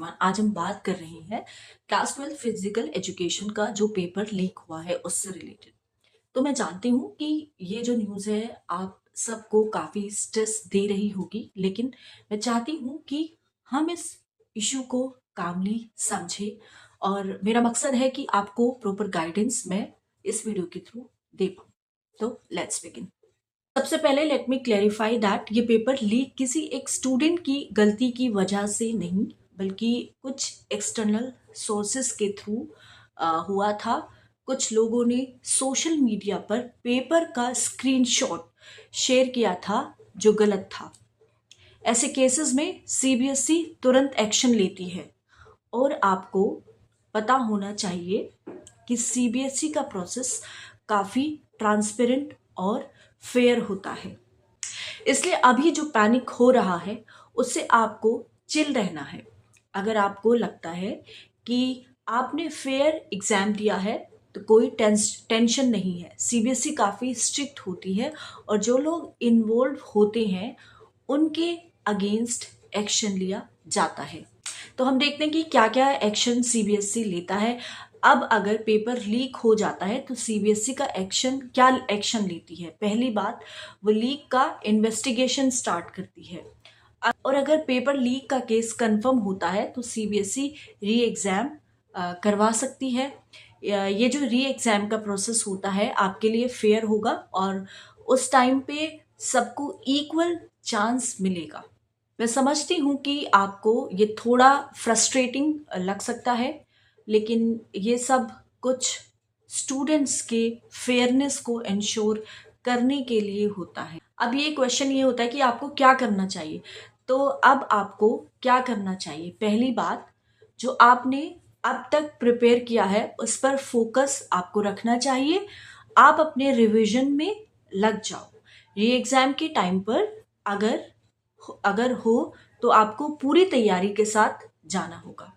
Everyone, आज हम बात कर रहे हैं क्लास 12 फिजिकल एजुकेशन का जो पेपर लीक हुआ है उससे रिलेटेड। तो मैं जानती हूँ कि ये जो न्यूज़ है आप सबको काफ़ी स्ट्रेस दे रही होगी, लेकिन मैं चाहती हूँ कि हम इस इशू को कामली समझें और मेरा मकसद है कि आपको प्रॉपर गाइडेंस मैं इस वीडियो के थ्रू दे पाऊँ। तो लेट्स बिगिन। सबसे पहले लेट मी क्लेरिफाई दैट ये पेपर लीक किसी एक स्टूडेंट की गलती की वजह से नहीं, बल्कि कुछ एक्सटर्नल सोर्सेस के थ्रू हुआ था। कुछ लोगों ने सोशल मीडिया पर पेपर का स्क्रीनशॉट शेयर किया था जो गलत था। ऐसे केसेस में सीबीएसई तुरंत एक्शन लेती है और आपको पता होना चाहिए कि सीबीएसई का प्रोसेस काफ़ी ट्रांसपेरेंट और फेयर होता है। इसलिए अभी जो पैनिक हो रहा है उससे आपको चिल रहना है। अगर आपको लगता है कि आपने फेयर एग्जाम दिया है तो कोई टेंशन नहीं है। सीबीएसई काफ़ी स्ट्रिक्ट होती है और जो लोग इन्वॉल्व होते हैं उनके अगेंस्ट एक्शन लिया जाता है। तो हम देखते हैं कि क्या क्या एक्शन सीबीएसई लेता है। अब अगर पेपर लीक हो जाता है तो सीबीएसई का एक्शन क्या एक्शन लेती है। पहली बात, वो लीक का इन्वेस्टिगेशन स्टार्ट करती है और अगर पेपर लीक का केस कंफर्म होता है तो सीबीएसई री एग्ज़ाम करवा सकती है। ये जो री एग्ज़ाम का प्रोसेस होता है आपके लिए फेयर होगा और उस टाइम पे सबको इक्वल चांस मिलेगा। मैं समझती हूँ कि आपको ये थोड़ा फ्रस्ट्रेटिंग लग सकता है, लेकिन ये सब कुछ स्टूडेंट्स के फेयरनेस को इंश्योर करने के लिए होता है। अब ये क्वेश्चन ये होता है कि आपको क्या करना चाहिए। तो अब आपको क्या करना चाहिए? पहली बात, जो आपने अब तक प्रिपेयर किया है उस पर फोकस आपको रखना चाहिए। आप अपने रिवीजन में लग जाओ। री एग्जाम के टाइम पर अगर अगर हो तो आपको पूरी तैयारी के साथ जाना होगा।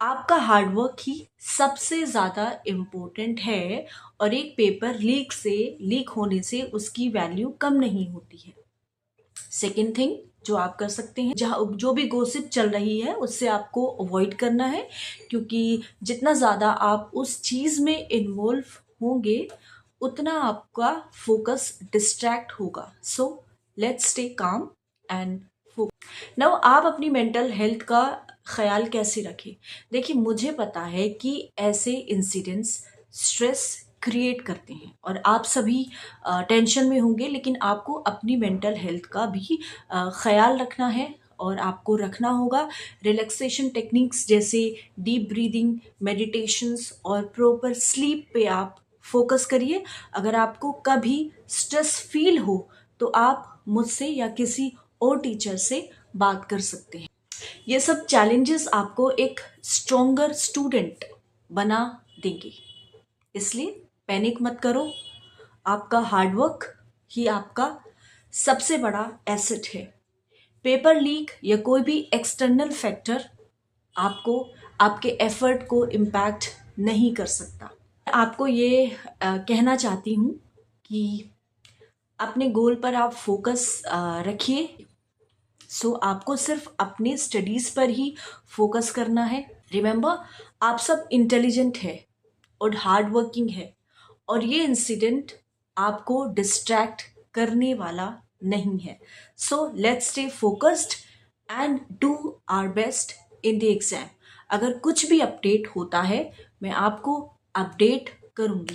आपका हार्डवर्क ही सबसे ज़्यादा इम्पोर्टेंट है और एक पेपर लीक होने से उसकी वैल्यू कम नहीं होती है। सेकेंड थिंग जो आप कर सकते हैं, जहाँ जो भी गॉसिप चल रही है उससे आपको अवॉइड करना है, क्योंकि जितना ज़्यादा आप उस चीज़ में इन्वॉल्व होंगे उतना आपका फोकस डिस्ट्रैक्ट होगा। सो let's stay calm and now आप अपनी मेंटल हेल्थ का ख्याल कैसे रखें। देखिए, मुझे पता है कि ऐसे इंसिडेंट्स स्ट्रेस क्रिएट करते हैं और आप सभी टेंशन में होंगे, लेकिन आपको अपनी मेंटल हेल्थ का भी ख्याल रखना है और आपको रखना होगा। रिलैक्सेशन टेक्निक्स जैसे डीप ब्रीदिंग, मेडिटेशंस और प्रॉपर स्लीप पे आप फोकस करिए। अगर आपको कभी स्ट्रेस फील हो तो आप मुझसे या किसी और टीचर से बात कर सकते हैं। ये सब चैलेंजेस आपको एक स्ट्रोंगर स्टूडेंट बना देंगे, इसलिए पैनिक मत करो। आपका हार्डवर्क ही आपका सबसे बड़ा एसेट है। पेपर लीक या कोई भी एक्सटर्नल फैक्टर आपको आपके एफर्ट को इम्पैक्ट नहीं कर सकता। आपको ये कहना चाहती हूँ कि अपने गोल पर आप फोकस रखिए। सो आपको सिर्फ अपने स्टडीज पर ही फोकस करना है। रिमेंबर, आप सब इंटेलिजेंट है और हार्ड वर्किंग है और ये इंसिडेंट आपको डिस्ट्रैक्ट करने वाला नहीं है। So let's stay focused and do our best in the exam. अगर कुछ भी अपडेट होता है मैं आपको अपडेट करूंगी।